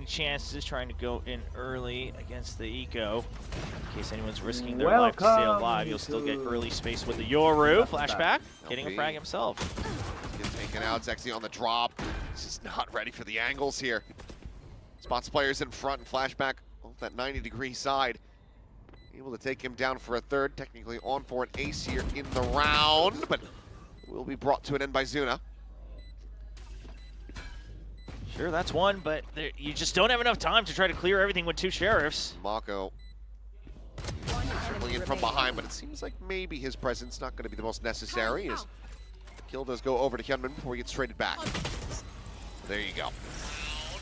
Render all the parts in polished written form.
chances, trying to go in early against the Eco. In case anyone's risking their life to stay alive, you'll still get early space with the Yoru. Flashback, getting a frag himself. Gets taken out, Zexy on the drop. He's just not ready for the angles here. Spots players in front and Flashback off that 90-degree side. Able to take him down for a third, technically on for an ace here in the round, but will be brought to an end by Zuna. Sure, that's one, but you just don't have enough time to try to clear everything with two sheriffs. Mako circling in from behind, but it seems like maybe his presence not going to be the most necessary as the kill does go over to Hyunmin before he gets traded back. There you go.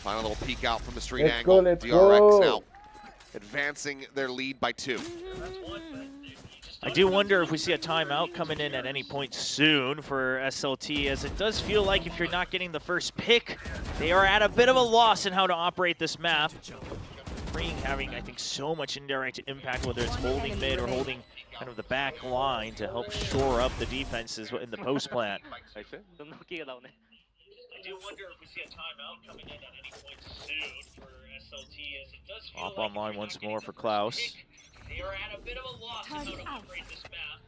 Final little peek out from the street angle. DRX now advancing their lead by 2. I do wonder if we see a timeout coming in at any point soon for SLT, as it does feel like if you're not getting the first pick, they are at a bit of a loss in how to operate this map. Freeing having, I think, so much indirect impact, whether it's holding mid or holding kind of the back line to help shore up the defenses in the post plant. I do wonder if we see a timeout coming in at any point soon for SLT, as it does feel like online once more for Klaus. They are at a bit of a loss in how to operate this map.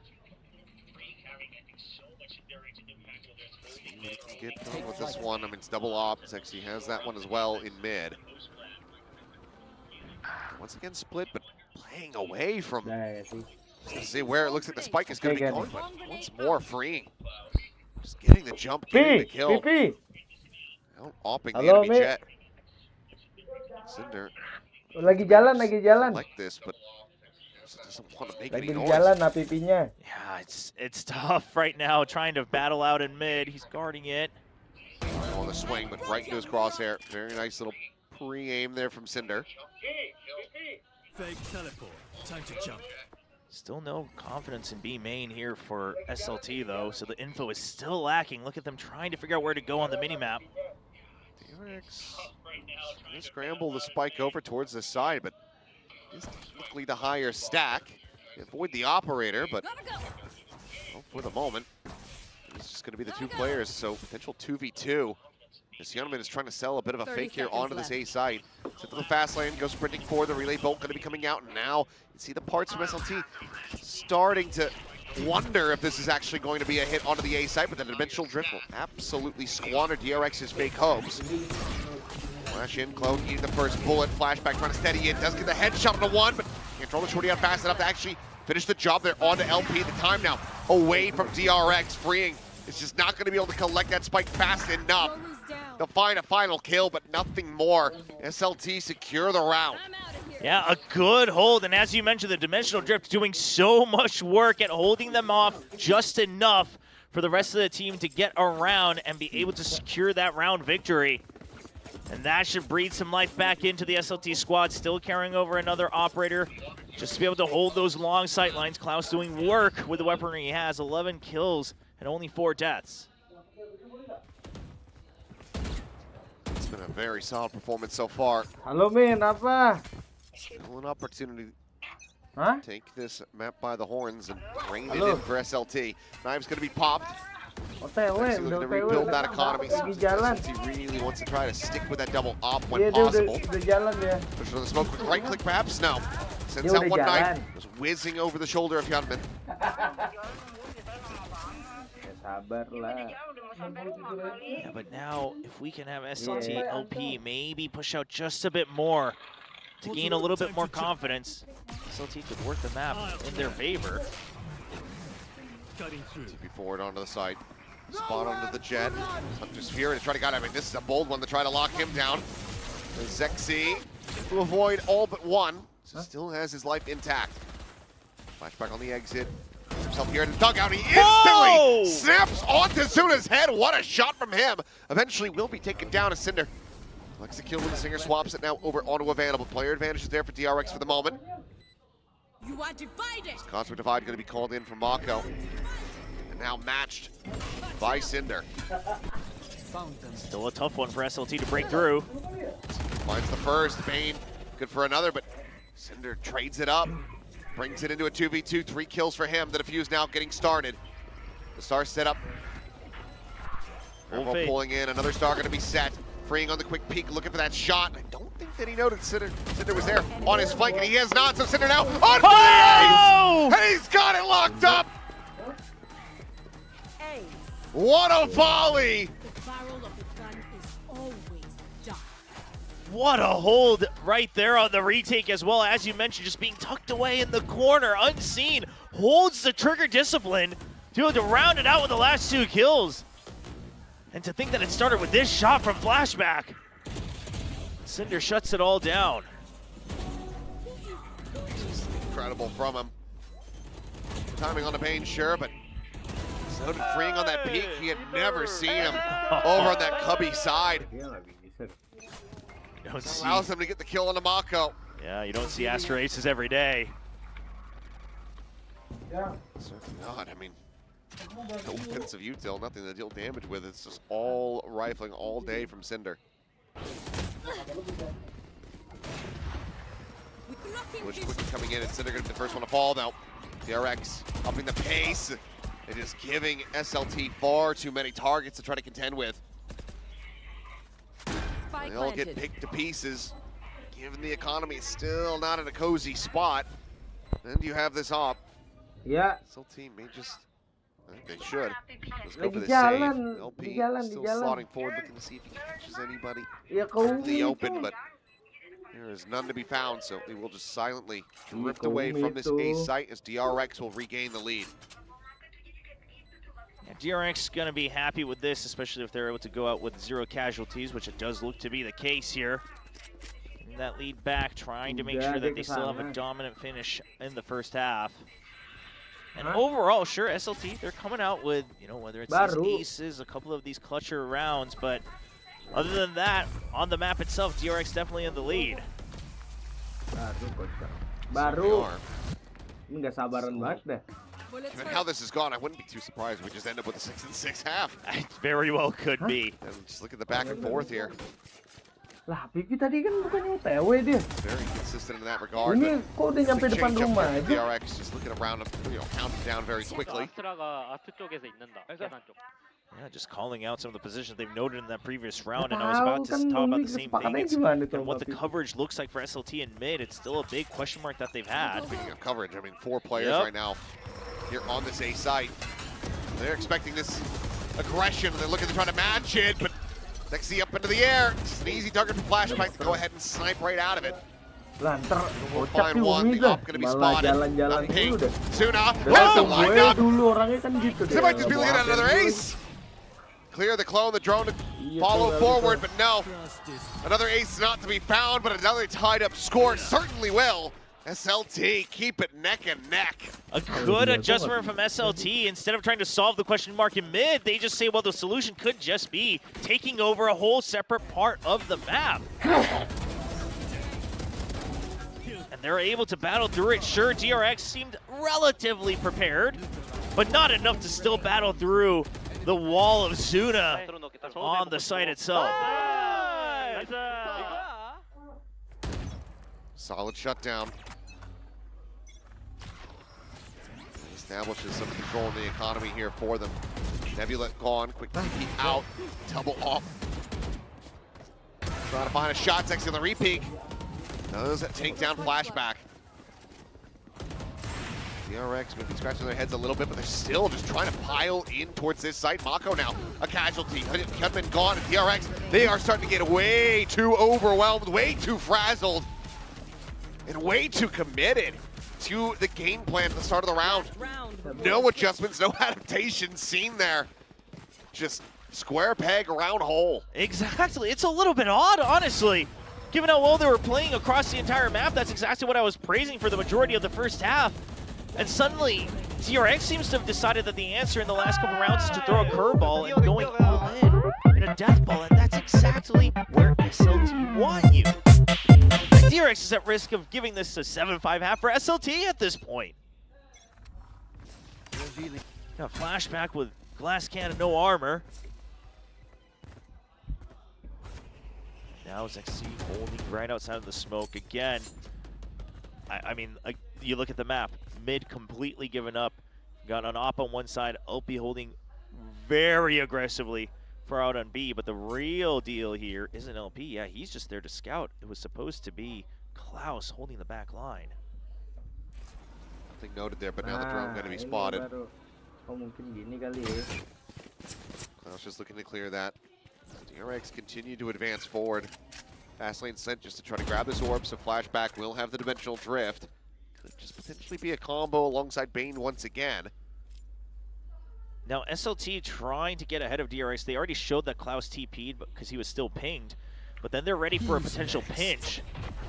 Having, I think, so much indirect impact, whether it's holding mid or Get going with this one. I mean, it's double op. Zexy has that one as well in mid. Once again split, but playing away from. See where it looks like the spike is going to be going, but once more freeing. Just getting the jump, getting the kill. Out opping the enemy jet. Cinder. Lagi jalan. Like this, but doesn't want to make any noise. Jalan, yeah, it's tough right now trying to battle out in mid. He's guarding it. On the swing, but right into his crosshair. Very nice little pre-aim there from Cinder. Fake teleport. Time to jump. Still no confidence in B main here for SLT though, so the info is still lacking. Look at them trying to figure out where to go on the minimap. DRX trying to scramble the spike over towards the side, but is technically the higher stack. Avoid the operator, but well, for the moment, it's just going to be the 2 players, so potential 2v2. This Hyunmin is trying to sell a bit of a fake here onto this A site. Set to the fast lane, goes sprinting forward. The relay bolt going to be coming out, and now you see the parts from SLT starting to wonder if this is actually going to be a hit onto the A site, but the dimensional drift will absolutely squander DRX's fake hopes. Flash in, Clone eating the first bullet. Flashback trying to steady in, does get the headshot on the one, but can't throw the shorty out fast enough to actually finish the job there onto LP. The time now away from DRX, freeing. It's just not going to be able to collect that spike fast enough. They'll find a final kill, but nothing more. SLT secure the round. Yeah, a good hold, and as you mentioned, the dimensional drift doing so much work at holding them off just enough for the rest of the team to get around and be able to secure that round victory. And that should breathe some life back into the SLT squad, still carrying over another operator just to be able to hold those long sight lines. Klaus doing work with the weaponry he has, 11 kills and only 4 deaths. It's been a very solid performance so far. Halo Min, apa? Still an opportunity to take this map by the horns and rein it in for SLT. Knife's going to be popped. Looking to rebuild that economy. SLT really wants to try to stick with that double op when possible. Push it on the smoke with right click perhaps? No. Sends out one knife. Goes whizzing over the shoulder of Hyunmin. Yeah, but now if we can have SLT LP maybe push out just a bit more to gain a little bit more confidence, SLT could work the map in their favor. TP forward onto the side. Spot onto the jet. Hunter's Fury to try to get him. I mean, this is a bold one to try to lock him down. Zexy to avoid all but one. So still has his life intact. Flashback on the exit. Puts himself here in the dugout. He instantly snaps onto Zuna's head. What a shot from him. Eventually will be taken down as Cinder collects the kill when the Singer swaps it now over onto Evan. Player advantage is there for DRX for the moment. You are divided. Cosmic Divide going to be called in from Mako. And now matched by Cinder. Still a tough one for SLT to break through. Finds the first, Bane good for another, but Cinder trades it up. Brings it into a 2v2, 3 kills for him. The defuse now getting started. The star set up. Pulling in, another star going to be set. Freeing on the quick peek, looking for that shot. I don't think that he noted Cinder was there on his flank, and he has not. So Cinder now on for Oh! the ace! He's got it locked up. Ace. What a volley! The barrel of the gun is always dark. What a hold right there on the retake as well. As you mentioned, just being tucked away in the corner, unseen. Holds the trigger discipline to be able to round it out with the last 2 kills. And to think that it started with this shot from Flashback. Cinder shuts it all down. Just incredible from him. Timing on the pain, sure, but noted freeing on that peak. He had never seen him over on that cubby side. You don't see, Allows him to get the kill on the Mako. yeah, you don't see Astra Aces every day. Certainly not. I mean, no offensive util, nothing to deal damage with. It's just all rifling all day from Cinder. Which quickly coming in, and Cinder gonna be the first one to fall now. DRX upping the pace. It is giving SLT far too many targets to try to contend with. Spike They all get planted. picked to pieces. Given the economy is still not in a cozy spot. And you have this op. Ya, SLT may just, I think they should. Let's go Lagi for the jalan, save. LP di jalan, still di jalan. slotting forward, looking to see if he catches anybody ya in kau the open, but there is none to be found, so they will just silently drift away from this A site as DRX will regain the lead. Yeah, DRX going to be happy with this, especially if they're able to go out with 0 casualties, which it does look to be the case here. Getting that lead back, trying to make sure that they still have a dominant finish in the first half. And overall, sure, SLT, they're coming out with, you know, whether it's these aces, a couple of these clutcher rounds, but other than that, on the map itself, DRX definitely in the lead. Baru. Ini nggak sabaran banget dah. Bullets Given first. how this has gone, I wouldn't be too surprised if we just end up with a 6-6 half. It very well could be. And just look at the back and forth here. Lah, Pipi tadi kan bukannya OTW dia. Very consistent in that regard. Ini kok udah nyampe Big depan change up rumah here for aja. DRX, just looking around him, you know, counting down very quickly. 아스트라가 아트 쪽에서 있는다. 계단 쪽. Yeah, just calling out some of the positions they've noted in that previous round, and I Tahu was about kan to talk about ini the same kesepakatannya thing. gimana tuh And what sama the Pipi? coverage looks like for SLT in mid, it's still a big question mark that they've had. Speaking of coverage, I mean, 4 players Yep. right now here on this A site. They're expecting this aggression. They're looking to try to match it, but Nexi up into the air. It's an easy target for Flashback to go ahead and snipe right out of it. Lah, ntar We'll kocak find sih one. Umi The dah. op gonna be Malah spotted. jalan-jalan Not ping. dulu deh. Suna Dari has them gue lined up. dulu orangnya kan gitu deh. They might just be looking at Maafin another dulu. ace. Clear the clone, the drone to Iya, follow tuh, forward, gitu. but no. Trust is Another ace not to be found, but another tied up score certainly will. SLT keep it neck and neck. A good adjustment from SLT. Instead of trying to solve the question mark in mid, they just say, well, the solution could just be taking over a whole separate part of the map. And they're able to battle through it. Sure, DRX seemed relatively prepared, but not enough to still battle through the wall of Zuna on the site itself. Solid shutdown. Establishes some control in the economy here for them. Nebula gone, quick TP out, double off. Trying to find a shot, Sexy on the repeat. Those that take down Flashback. DRX maybe scratching their heads a little bit, but they're still just trying to pile in towards this site. Mako now, a casualty. Cutman gone, and DRX, they are starting to get way too overwhelmed, way too frazzled, and way too committed to the game plan at the start of the round. No adjustments, no adaptations seen there. Just square peg, round hole. Exactly. It's a little bit odd, honestly. Given how well they were playing across the entire map, that's exactly what I was praising for the majority of the first half. And suddenly, DRX seems to have decided that the answer in the last couple rounds is to throw a curveball and going all in a death ball, and that's exactly where SLT want you. DRX is at risk of giving this a 7-5 half for SLT at this point. Got Flashback with glass cannon, no armor. Now Zexy holding right outside of the smoke again. I mean, you look at the map, mid completely given up. Got an op on one side, LP holding very aggressively. for out on B, but the real deal here isn't LP. Yeah, he's just there to scout. It was supposed to be Klaus holding the back line. Nothing noted there, but now the drone going to be ini spotted. baru. Oh, mungkin gini kali ya. Klaus just looking to clear that. DRX continue to advance forward. Fast lane sent just to try to grab this orb, so Flashback will have the dimensional drift. Could just potentially be a combo alongside Bane once again. Now SLT trying to get ahead of DRX. They already showed that Klaus TP'd because he was still pinged, but then they're ready for a potential pinch.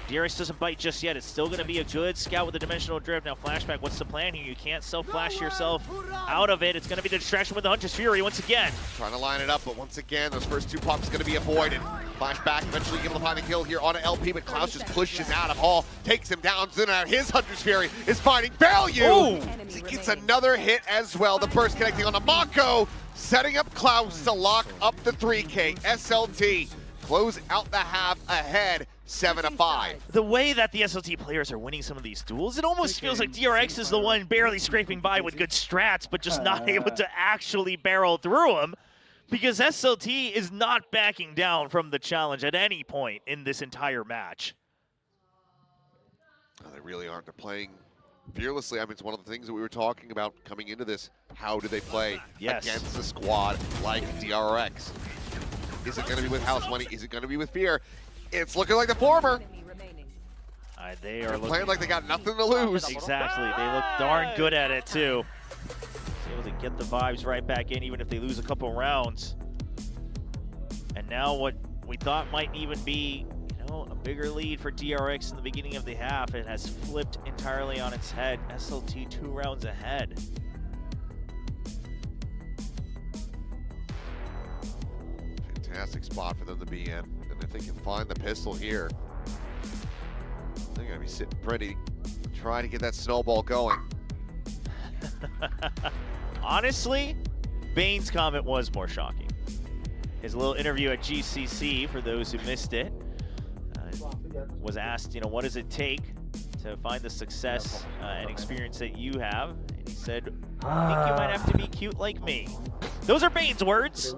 DRX doesn't bite just yet. It's still going to be a good scout with the dimensional drift. Now Flashback, what's the plan here? You can't self-flash yourself out of it. It's going to be the distraction with the Hunter's Fury once again. Trying to line it up, but once again, those first two pops going to be avoided. Flashback eventually able to find the kill here on an LP, but Klaus just pushes out of Hall, takes him down, soon out. His Hunter's Fury is finding value. Ooh. He gets another hit as well. The burst connecting on the Mako, setting up Klaus to lock up the 3K. SLT close out the half ahead, 7-5. The way that the SLT players are winning some of these duels, it almost feels like DRX is the one barely scraping by with good strats, but just not able to actually barrel through them, because SLT is not backing down from the challenge at any point in this entire match. No, they really aren't. They're playing fearlessly. I mean, it's one of the things that we were talking about coming into this. How do they play against a squad like DRX? Is it going to be with house money? Is it going to be with fear? It's looking like the former. They are playing like they got nothing to lose. Exactly. They look darn good at it, too. Able to get the vibes right back in, even if they lose a couple rounds. And now what we thought might even be, a bigger lead for DRX in the beginning of the half, it has flipped entirely on its head. SLT 2 rounds ahead. Fantastic spot for them to be in. And if they can find the pistol here, they're going to be sitting pretty, trying to get that snowball going. Honestly, Bane's comment was more shocking. His little interview at GCC, for those who missed it, was asked, what does it take to find the success and experience that you have? And he said, I think you might have to be cute like me. Those are Bane's words.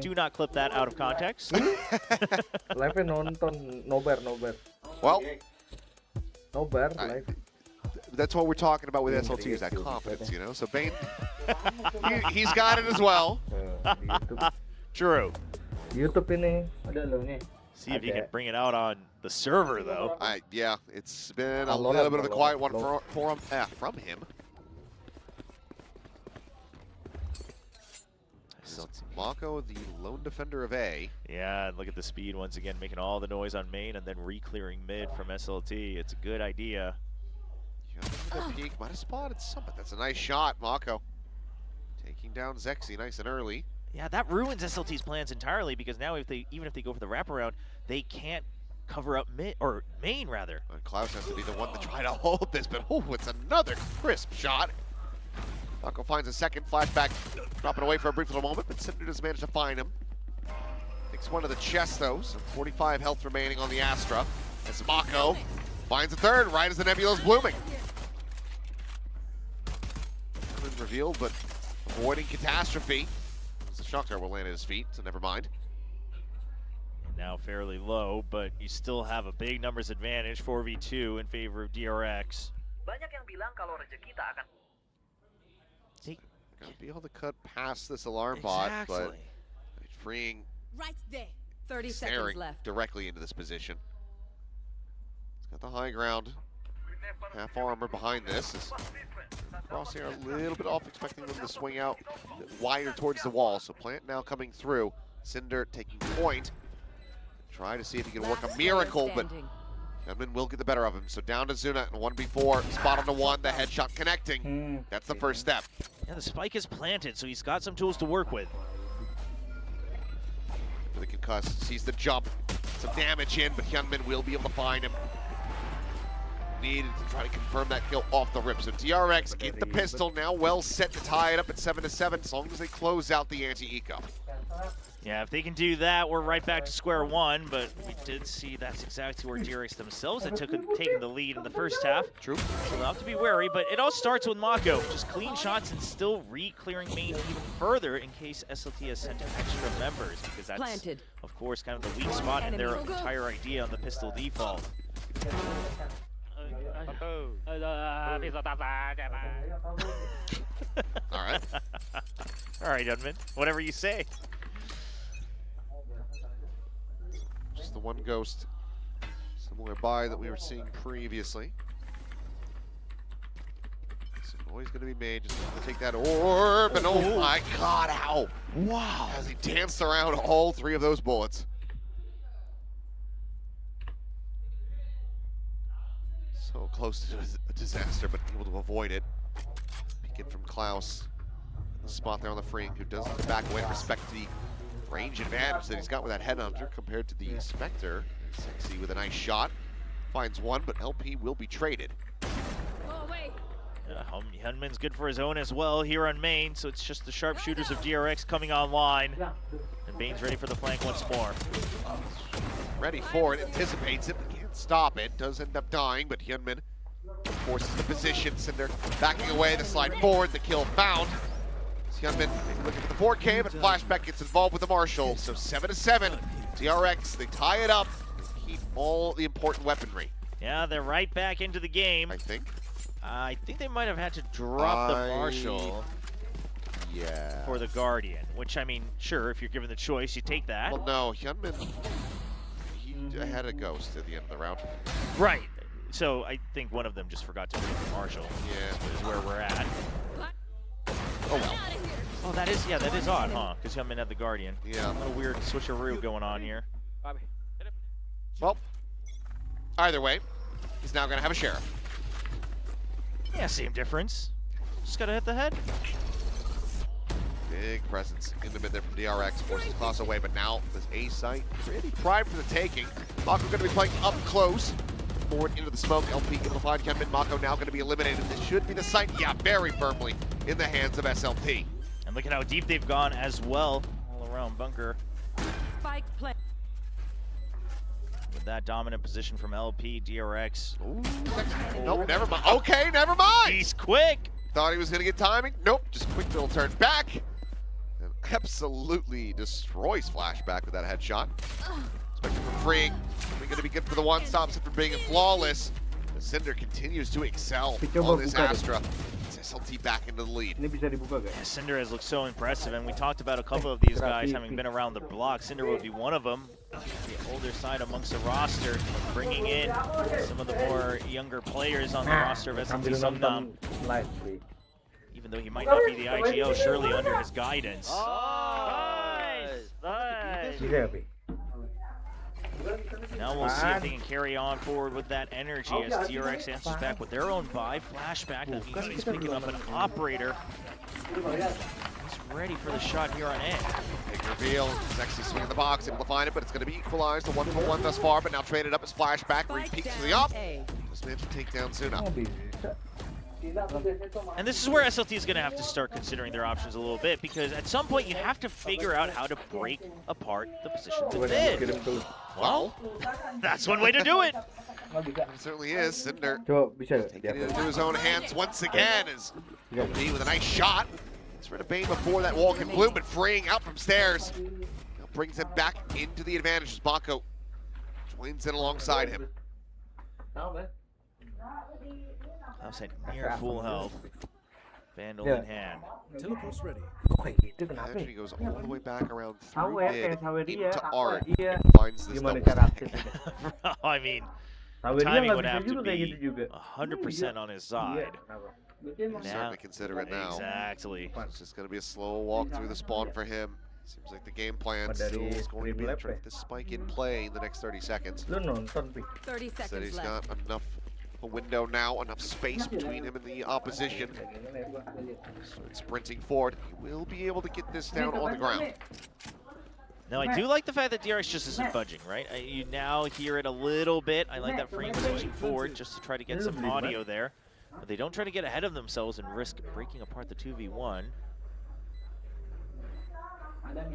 Do not clip that out of context. Live nonton nobar. Well, Nobar live. That's what we're talking about with SLT, is that confidence, So Bane, he's got it as well. True. YouTube ini ada loh nih. See if you can bring it out on the server, though. Yeah, it's been a little bit of a quiet one from him. So Mako, the lone defender of A. Yeah, and look at the speed once again, making all the noise on main and then re-clearing mid from SLT. It's a good idea. Peak might have spotted some, but that's a nice shot, Mako. Taking down Zexy nice and early. Yeah, that ruins SLT's plans entirely, because now even if they go for the wraparound, they can't cover up main rather. And Klaus has to be the one to try to hold this, but it's another crisp shot. Mako finds a second Flashback, dropping away for a brief little moment, but Cinder does manage to find him. Takes one to the chest though, so 45 health remaining on the Astra. As Mako finds a third right as the Nebula's blooming. Been revealed, but avoiding catastrophe. The shock tower will land at his feet, so never mind. Now fairly low, but you still have a big numbers advantage, 4v2 in favor of DRX. Gonna be able to cut past this alarm bot, but freeing Right there. 30 staring seconds left. directly into this position. He's got the high ground. Half armor behind this. Is Crosshair a little bit off, expecting them to swing out wider towards the wall. So Plant now coming through. Cinder taking point. Try to see if he can work a miracle, but Gunman will get the better of him. So down to Zuna and 1v4. Spot on the one, the headshot connecting. That's the first step. Yeah, the spike is planted, so he's got some tools to work with. For the concuss, sees the jump. Some damage in, but Hyunmin will be able to find him. Needed to try to confirm that kill off the rip. So DRX get the pistol, now well set to tie it up at 7-7, as long as they close out the anti-eco. Yeah, if they can do that, we're right back to square one, but we did see that's exactly where DRX themselves had taken the lead in the first half. True. So they'll have to be wary, but it all starts with Mako. Just clean shots and still re-clearing main even further in case SLT has sent extra members, because that's, Planted. of course, kind of the weak spot in their entire idea on the pistol default. All right. All right, Unman, whatever you say. Just the one ghost, similar buy that we were seeing previously. So noise going to be made, just to take that orb, and oh my god, how? Wow. As he danced around all three of those bullets. So close to a disaster, but able to avoid it. Peek in from Klaus. The spot there on the Freak, who does have to back away, respect the range advantage that he's got with that headhunter compared to the Spectre. Sexy with a nice shot. Finds one, but LP will be traded. Go away. Hunman's good for his own as well here on main, so it's just the sharpshooters of DRX coming online. And Bane's ready for the flank once more. Ready for it, anticipates it, but can't stop it. Does end up dying, but Hyunmin forces the position. Cinder backing away, the slide forward, the kill found. Hyunmin looking for the 4K, but Flashback gets involved with the Marshall. So 7-7, DRX, they tie it up, keep all the important weaponry. Yeah, they're right back into the game. I think. I think they might have had to drop the Marshall for the Guardian, which, I mean, sure, if you're given the choice, you take that. Well, no, Hyunmin, he had a ghost at the end of the round. Right. So I think one of them just forgot to bring the Marshall. Yeah. Is where we're at. Oh well. Oh, that is odd, huh? Because Hyunmin had the Guardian. Yeah. A little weird switcheroo going on here. Well, either way, he's now going to have a sheriff. Yeah, same difference. Just gotta hit the head. Big presence in the mid there from DRX, forces Klaus away, but now this A site pretty primed for the taking. Mako going to be playing up close. Forward into the smoke, LP able to find Hyunmin. Mako now going to be eliminated. This should be the site, yeah, very firmly in the hands of SLT. And look at how deep they've gone as well. All around bunker. Spike play. With that dominant position from LP, DRX. Ooh, nope, never mind. Okay, never mind. He's quick. Thought he was going to get timing. Nope, just quick little turn back. And absolutely destroys Flashback with that headshot. Expected from Freak. Going to be good for the one-stops after being flawless. The Cinder continues to excel on this Astra. It's SLT back into the lead. Ini bisa dibuka gak? Yeah, Cinder has looked so impressive, and we talked about a couple of these guys having been around the block. Cinder would be one of them. The older side amongst the roster, bringing in some of the more younger players on the roster of SLT Sambil Sungdam. nonton live, Pi. Even though he might not be the IGL, surely under his guidance. Nice. Bisa ya, Pi? Now we'll see if they can carry on forward with that energy as DRX answers back with their own buy. Flashback, that means he's picking up an operator. He's ready for the shot here on end. Big reveal. Sexy swing in the box, able to find it, but it's going to be equalized. The 1-for-1 thus far, but now traded up as Flashback. Repeats to the up. Just managed to take down Suna. Oh, bisa. And this is where SLT is going to have to start considering their options a little bit, because at some point you have to figure out how to break apart the positions in mid. Well, that's one way to do it. It certainly is. Cinder Coba bisa gak? taking it into his own hands once again as LP with a nice shot. Gets rid of Bane before that wall can bloom, but freeing out from stairs. Now brings him back into the advantage as Mako joins in alongside him. Klaus at near full health. Vandal in hand. Teleport's ready. Kok kayak gitu, kenapa ya? Actually goes all the way back around Tahu through ya, mid kayak sawe dia, into apa Art. dia, Finds this gimana double cara stack. aktifnya. I mean, Sawe dia timing nggak would bisa have to juga kayak be gitu juga. 100% on his Iya, side. kenapa? He's starting to consider it now. Exactly. It's just going to be a slow walk through the spawn for him. Seems like the game plan Apa still dari is going to be to Dream try Lab to spike in play in the next 30 seconds. Lu nonton, Pi. 30 Said seconds he's left. got enough a window now, enough space between him and the opposition. So it's sprinting forward. He will be able to get this down on the ground. Now, I do like the fact that DRX just isn't budging, right? You now hear it a little bit. I like that Frame switching forward just to try to get some audio there. But they don't try to get ahead of themselves and risk breaking apart the 2v1.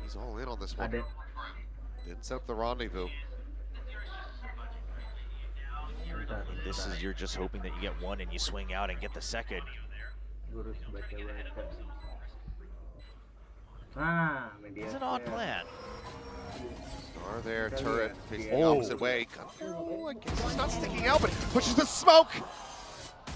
He's all in on this one. Ada. Didn't set up the rendezvous. This is, you're just hoping that you get one and you swing out and get the second. Gurus baca-baca. Ah, media. It's an odd plan. Are there turret facing the opposite way? Oh, I guess it's not sticking out, but pushes the smoke.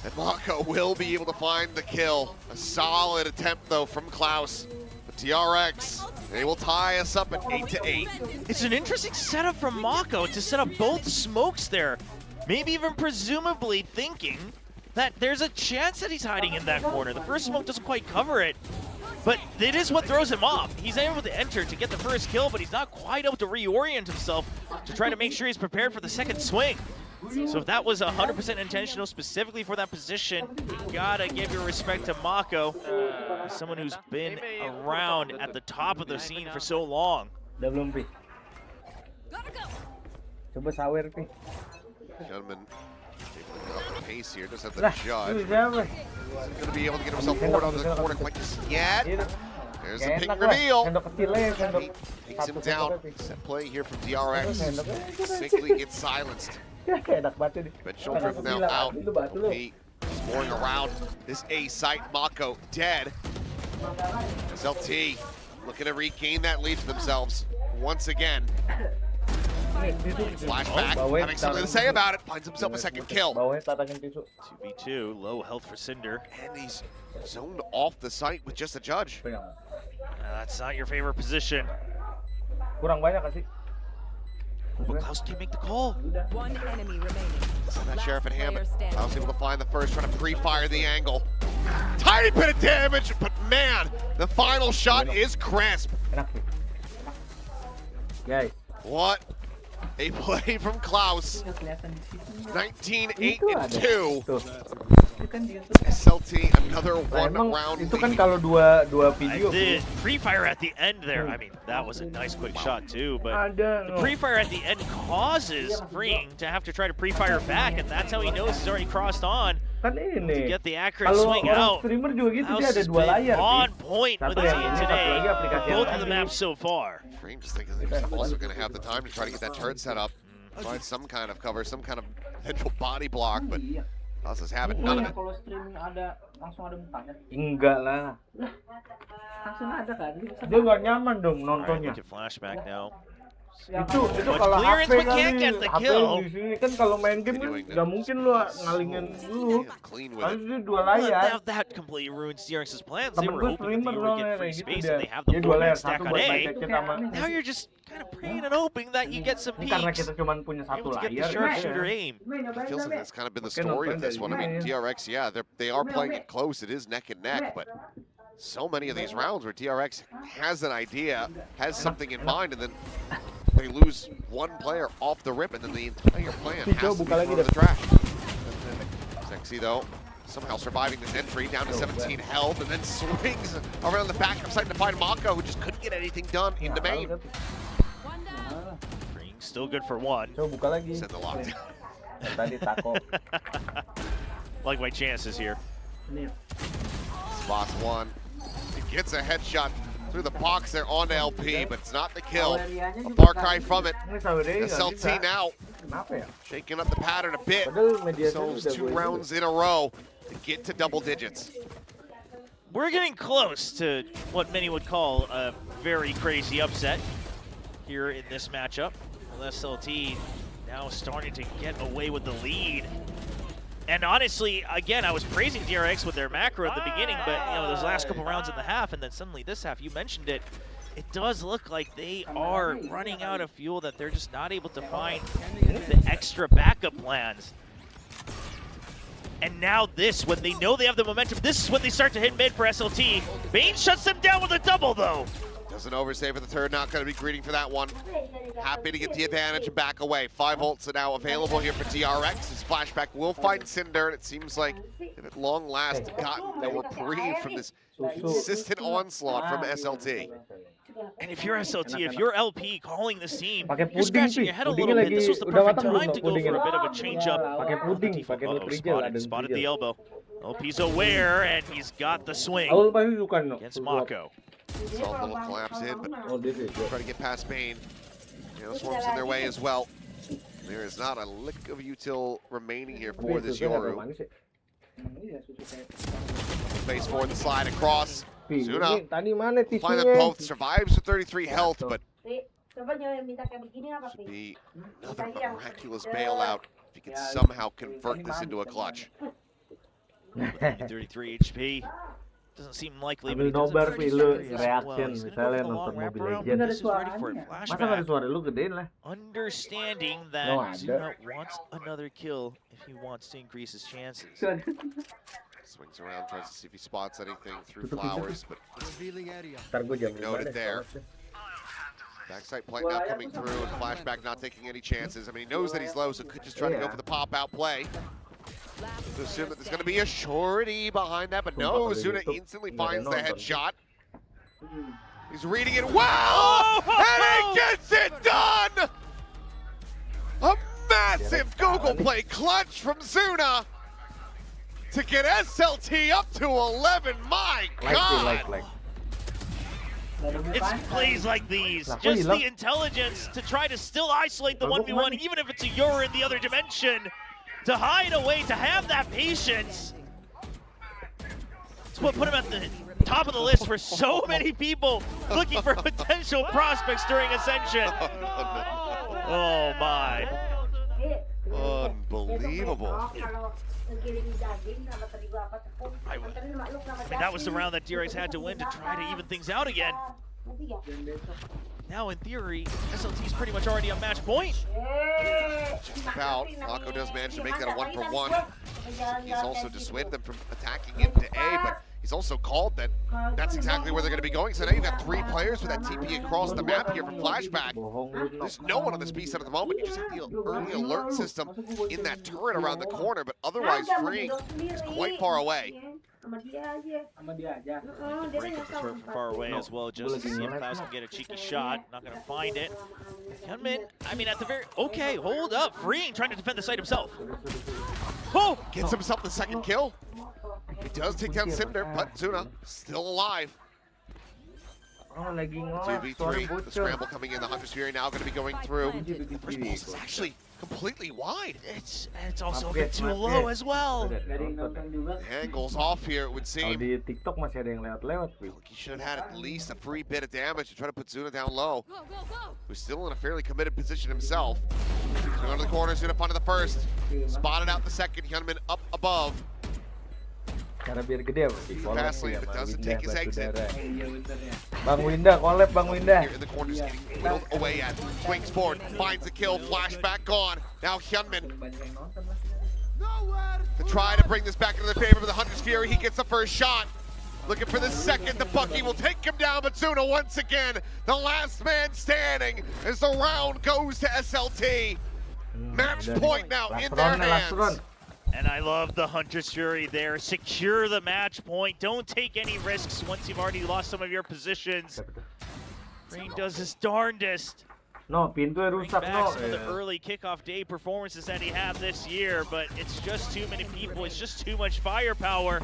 And Mako will be able to find the kill. A solid attempt though from Klaus. But DRX, they will tie us up at 8-8. It's an interesting setup from Mako to set up both smokes there. Maybe even presumably thinking that there's a chance that he's hiding in that corner. The first smoke doesn't quite cover it, but it is what throws him off. He's able to enter to get the first kill, but he's not quite able to reorient himself to try to make sure he's prepared for the second swing. So if that was 100% intentional specifically for that position, you gotta give your respect to Mako, someone who's been around at the top of the scene for so long. Udah belum, Pi? Coba sawer, Pi. Gentleman taking up the pace here, just at the Lah, judge. itu siapa? Isn't going to be able to get himself forward onto the corner quite just yet. Ini There's the nggak pink enak lah. reveal. Sendok kecilnya, sendok He takes him satu down. sendok, Pi. Set play here from DRX. Sendoknya. Quickly gets silenced. Enak banget nih. Conventional drift now out. Itu batu lu. He exploring around this A site. Mako dead. SLT looking to regain that lead for themselves once again. Flashback, having something to say about it, finds himself a second kill. Bawahnya tatangin tisu. 2v2, low health for Cinder. And he's zoned off the site with just a judge. Pegang. That's not your favorite position. Kurang banyak kasih. But Klaus can make the call. One enemy remaining. That Sheriff and Hammond. Player I was able to find the first, trying to pre-fire the angle. Tiny bit of damage, but man, the final shot is crisp. Enak sih. Guys. What a play from Klaus. 19-8-2. Tuh. SLT, another Nah, one emang round itu kan lead. kalau dua video. The pre-fire at the end there, I mean, that was a nice quick shot too, but Ada. the pre-fire at the end causes Freeing to have to try to pre-fire back, and that's how he knows he's already crossed on Kan to ini. get the accurate Kalau swing orang out. streamer juga gitu, Klaus dia ada has dua been layar. on Pi. point with the Satu yang team ini, satu today, lagi aplikasi yang both of the lain. maps so far. Frame just thinking he's also going to have the time to try to get that turret set up. Find some kind of cover, some kind of potential body block, but Klaus is having none of it. Kalau streaming ada langsung ada mukanya. Enggak lah. Langsung ada kan? Dia nggak nyaman dong All right, nontonnya. look at flashback now. Itu Much kalau clearance, HP but can't get the HP kill. di sini kan kalau main game kan nggak mungkin lu ngalingin dulu. Yeah, clean with Harus it. dia dua Well, layar. now that completely ruins DRX's plans. They Temen were gue hoping that streamer they would soalnya get free kayak gitu space dia. and they have the Dia dua 4-man layar, stack satu on buat A. back chat sama. Now you're just kind of praying and hoping that you get some Ini karena peaks. kita cuma punya satu Able to get the layar. sharpshooter ya. aim. It feels like that's kind of been the Mungkin story of nonton this dari one. I mean, sini. DRX, yeah, they are playing it close. It is neck and neck, but so many of these rounds where DRX has an idea, has something in mind, and then they lose one player off the rip, and then the entire plan has to be thrown in the trash. Sexy though, somehow surviving this entry, down to 17 health, and then swings around the back. I'm starting to find Mako, who just couldn't get anything done in the main. One down. Freeing still good for one. Coba buka lagi. Send the lockdown. Yang tadi tako. Like my chances here. Spots one. He gets a headshot through the box there on LP, but it's not the kill. A far cry from it. Ini Saweria nggak SLT bisa. now, Kenapa ya? shaking up the pattern a bit. Padahal media So itu it's udah 2 gue rounds in a row to get to double digits. We're getting close to what many would call a very crazy upset here in this matchup. Well, SLT now starting to get away with the lead. And honestly, again, I was praising DRX with their macro at the beginning, but you know, those last couple rounds in the half, and then suddenly this half, you mentioned it, it does look like they are running out of fuel, that they're just not able to find the extra backup plans. And now this, when they know they have the momentum, this is when they start to hit mid for SLT. Bane shuts them down with a double, though. Doesn't oversave for the third, not going to be greeting for that one. Happy to get the advantage and back away. 5 ults are now available here for DRX. His flashback will find Cinder, and it seems like they've at long last gotten a reprieve from this consistent onslaught from SLT. And if you're SLT, if you're LP calling this team, Pakai you're puding, scratching Pi. your head a Pudingnya little bit. lagi This was the udah perfect matang belum time to go pudingnya? for a bit of a change-up. Pakai puding, pakai Uh-oh, nutrijel ada spotted nutrijel. the elbow. LP's aware, and he's got the swing Aku pasti suka no. against Mako. Saw a little collapse in, but Oh, dia sih. try to get past Bane. Swarm's in their way as well. There is not a lick of util remaining here for this Yoru. Space for the slide across. Zuna, Tadi mana find them tisunya? both, survives with 33 health, but Coba minta kayak begini apa, should Pi? be another miraculous bailout if he can somehow convert this into a clutch. 33 HP. Doesn't seem likely, but Ambil he does it nobar pretty Pi, lu quickly as well. reaction He's gonna go misalnya for the long nonton Mobile wraparound, Legends. but this is ready for a Masa Masa nggak ada flashback. suara lu gedein lah? Understanding No that ada. Zuna wants another kill if he wants to increase his chances. Swings around, tries to see if he spots anything through Tutup pintu, flowers, but Revealing area. Ntar gue jam 5 Noted deh. there. Backside plant now coming through, and flashback not taking any chances. I mean, he knows that he's low, so could just try to go for the pop-out play. To assume that there's going to be a shorty behind that, but no, Zuna instantly finds the headshot. He's reading it well, and he gets it done! A massive Google play clutch from Zuna to get SLT up to 11. My God! Like. It's plays like these, Lah, kok just hilang? the intelligence to try to still isolate the 1v1, even if it's a Yoru in the other dimension, to hide away, to have that patience. It's what put him at the top of the list for so many people looking for potential prospects during Ascension. Oh my. Unbelievable. I mean, that was the round that DRX had to win to try to even things out again. Now, in theory, SLT is pretty much already on match point. About. Mako does manage to make that a 1-for-1. He's also dissuaded them from attacking into A, but he's also called that that's exactly where they're going to be going. So now you've got 3 players with that TP across the map here from Flashback. There's no one on this B side at the moment. You just have the early alert system in that turret around the corner, but otherwise Freeing is quite far away. Sama dia aja. Break up the turret from far away as well, just to see if Klaus can get a cheeky shot. Not going to find it. Hyunmin, I mean, at the very... Okay, hold up. Freeing trying to defend the site himself. Oh! Gets himself the second kill. He does take down Cinder, but Zuna still alive. Oh, lagi ngelag. Suara 2v3, the bocor. scramble coming in. The Hunter's Fury now going to be going through. First pulse is actually completely wide. It's also a bit too low as well. The angle's off here, it would Kalau seem. di TikTok masih ada yang lewat-lewat, Pi. Look, he should have had at least a free bit of damage to try to put Zuna down low. Who's still in a fairly committed position himself. Going to the corner, Zuna finding the first. Spotted out the second, Hyunmin up above. Cara biar gede apa? Pi? Collab Fast tuh lane, ya, but Bang doesn't Winda, take his batu exit. darah. Bang Winda, collab Bang Winda. Here in the corner, just getting whittled away at. Swings forward, finds the kill, flashback gone. Now Hyunmin to try to bring this back into the favor of the Hunter's Fury. He gets the first shot. Looking for the second. The Bucky will take him down, but Zuna once again, the last man standing as the round goes to SLT. Match point now in their hands. And I love the Hunter's Fury there. Secure the match point. Don't take any risks once you've already lost some of your positions. Rain does his darndest. No, pintunya Bring rusak, back no. some of the early kickoff day performances that he had this year, but it's just too many people. It's just too much firepower.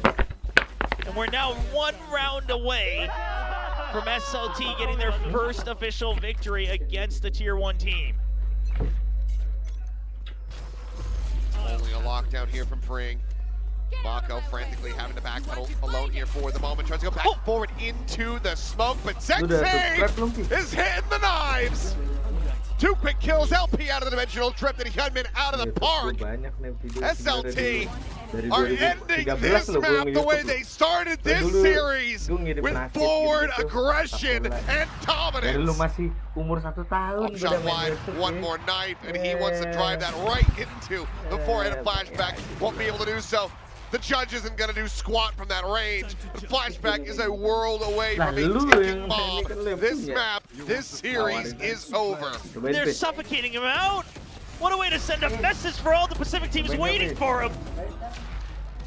And we're now 1 round away from SLT getting their first official victory against the Tier 1 team. Only a lockdown here from Freeing. Mako frantically having to backpedal alone here for the moment. Tries to go back forward into the smoke, but Sensei is hitting the knives. 2 quick kills, LP out of the dimensional trip, and Hyunmin out of the park. SLT are ending this map the way they started this series, with forward aggression and Dari lu dominance. masih umur 1 tahun. Shot udah main wide, Western, one ya. more knife, and he wants to drive that right into the forehead of Flashback. Won't be able to do so. The judge isn't going to do squat from that range. But Flashback is a world away from a ticking bomb. This map, this series is over. Cobain, They're Pi. suffocating him out. What a way to send a message for all the Pacific teams waiting for him.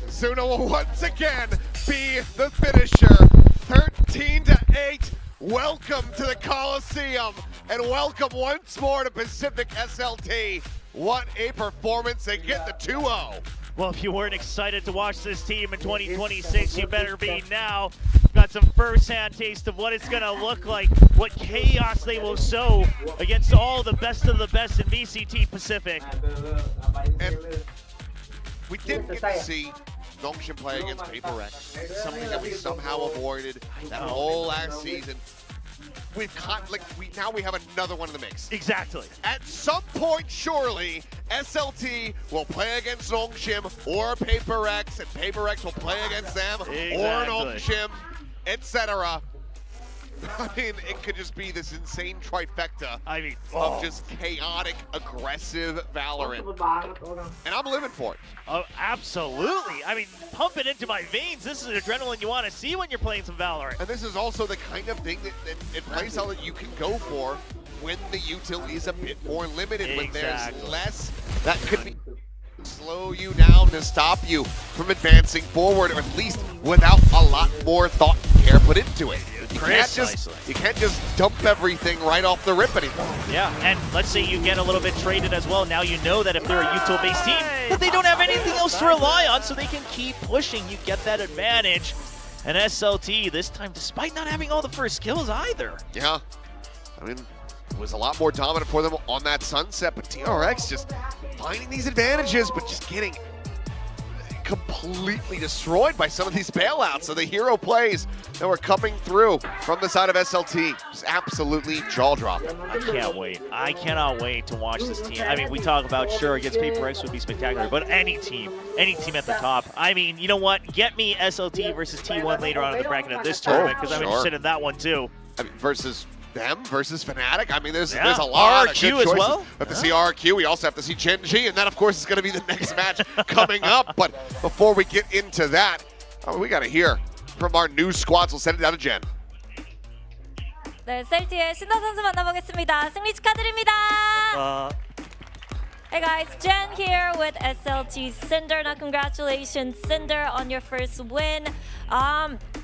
Zuna will once again be the finisher. 13-8. Welcome to the Coliseum, and welcome once more to Pacific SLT. What a performance. They get the 2-0. Well, if you weren't excited to watch this team in 2026, you better be now. got some first-hand taste of what it's going to look like, what chaos they will sow against all the best of the best in VCT Pacific. And we didn't get to see Nonton play against Paper X, something that we somehow avoided that whole last season. Now we have another one in the mix. Exactly. At some point, surely, SLT will play against Nonton or Paper X, and Paper X will play against them or Nonton, etc. I mean, it could just be this insane trifecta of just chaotic, aggressive Valorant. And I'm living for it. Oh, absolutely. I mean, pump it into my veins. This is adrenaline you want to see when you're playing some Valorant. And this is also the kind of thing that it plays out that you can go for when the utility is a bit more limited, when there's less that could be slow you down to stop you from advancing forward, or at least without a lot more thought and care put into it. You can't just dump everything right off the rip anymore. Yeah, and let's say you get a little bit traded as well. Now you know that if they're a util-based team, that they don't have anything else to rely on, so they can keep pushing. You get that advantage. And SLT, this time, despite not having all the first kills either. Yeah, I mean, it was a lot more dominant for them on that sunset, but TRX just finding these advantages, but just getting completely destroyed by some of these bailouts. So the hero plays that were coming through from the side of SLT just absolutely jaw-dropping. I can't wait. I cannot wait to watch this team. I mean, we talk about, sure, against Paper X would be spectacular, but any team at the top. I mean, you know what? Get me SLT versus T1 later on in the bracket of this tournament, because I'm interested in that one too. I mean, versus them versus Fnatic. I mean, there's a lot of good choices. As well. We have to see RRQ. We also have to see Genji, and that, of course, is going to be the next match coming up. But before we get into that, we got to hear from our new squads. We'll send it down to Jen. 네, SLT의 신나 선수 만나보겠습니다. 승리 축하드립니다. Hey guys, Jen here with SLT Cinder. Now congratulations, Cinder, on your first win.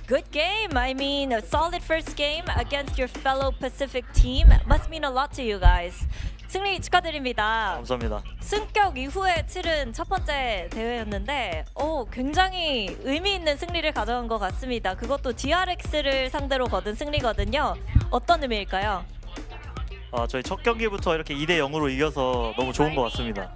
Good game. I mean, a solid first game against your fellow Pacific team. Must mean a lot to you guys. 승리 축하드립니다. 감사합니다. 승격 이후에 치른 첫 번째 대회였는데 굉장히 의미 있는 승리를 가져간 것 같습니다. 그것도 DRX를 상대로 거둔 승리거든요. 어떤 의미일까요? 저희 첫 경기부터 이렇게 2대 0으로 이겨서 너무 좋은 것 같습니다.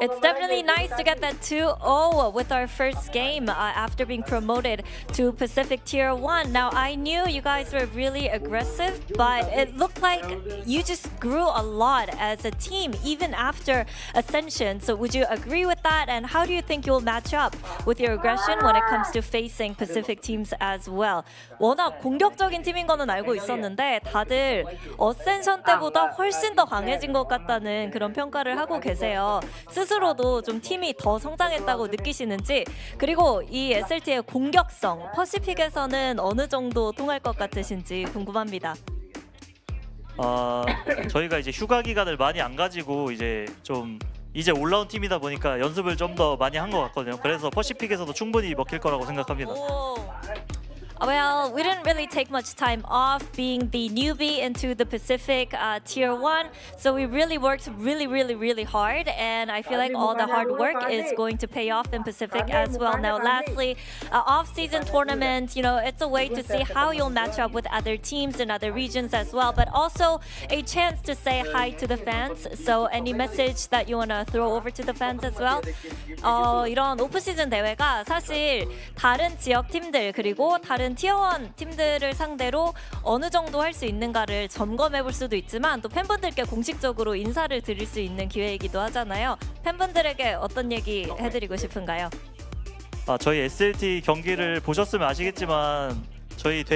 It's definitely nice to get that 2-0 with our first game after being promoted to Pacific Tier 1. Now, I knew you guys were really aggressive, but it looked like you just grew a lot as a team, even after Ascension. So would you agree with that? And how do you think you'll match up with your aggression when it comes to facing Pacific teams as well? 워낙 공격적인 팀인 거는 알고 있었는데 다들 어센션 때보다 훨씬 더 강해진 것 같다는 그런 평가를 하고 계세요. 스스로도 좀 팀이 더 성장했다고 느끼시는지, 그리고 이 SLT의 공격성, 퍼시픽에서는 어느 정도 통할 것 같으신지 궁금합니다. 저희가 이제 휴가 기간을 많이 안 가지고 이제 올라온 팀이다 보니까 연습을 좀 더 많이 한 것 같거든요. 그래서 퍼시픽에서도 충분히 먹힐 거라고 생각합니다. Well, we didn't really take much time off being the newbie into the Pacific Tier 1, so we really worked really hard, and I feel like all the hard work is going to pay off in Pacific as well. Now, lastly, off-season tournament, you know, it's a way to see how you'll match up with other teams in other regions as well, but also a chance to say hi to the fans. So any message that you want to throw over to the fans as well? 이런 오프시즌 대회가 사실 다른 지역 팀들 그리고 다른 티어1 팀들을 상대로 어느 정도 할 수 있는가를 점검해 볼 수도 있지만 또 팬분들께 공식적으로 인사를 드릴 수 있는 기회이기도 하잖아요. 팬분들에게 어떤 얘기 해드리고 싶은가요? 저희 SLT 경기를 보셨으면 아시겠지만 저희 대회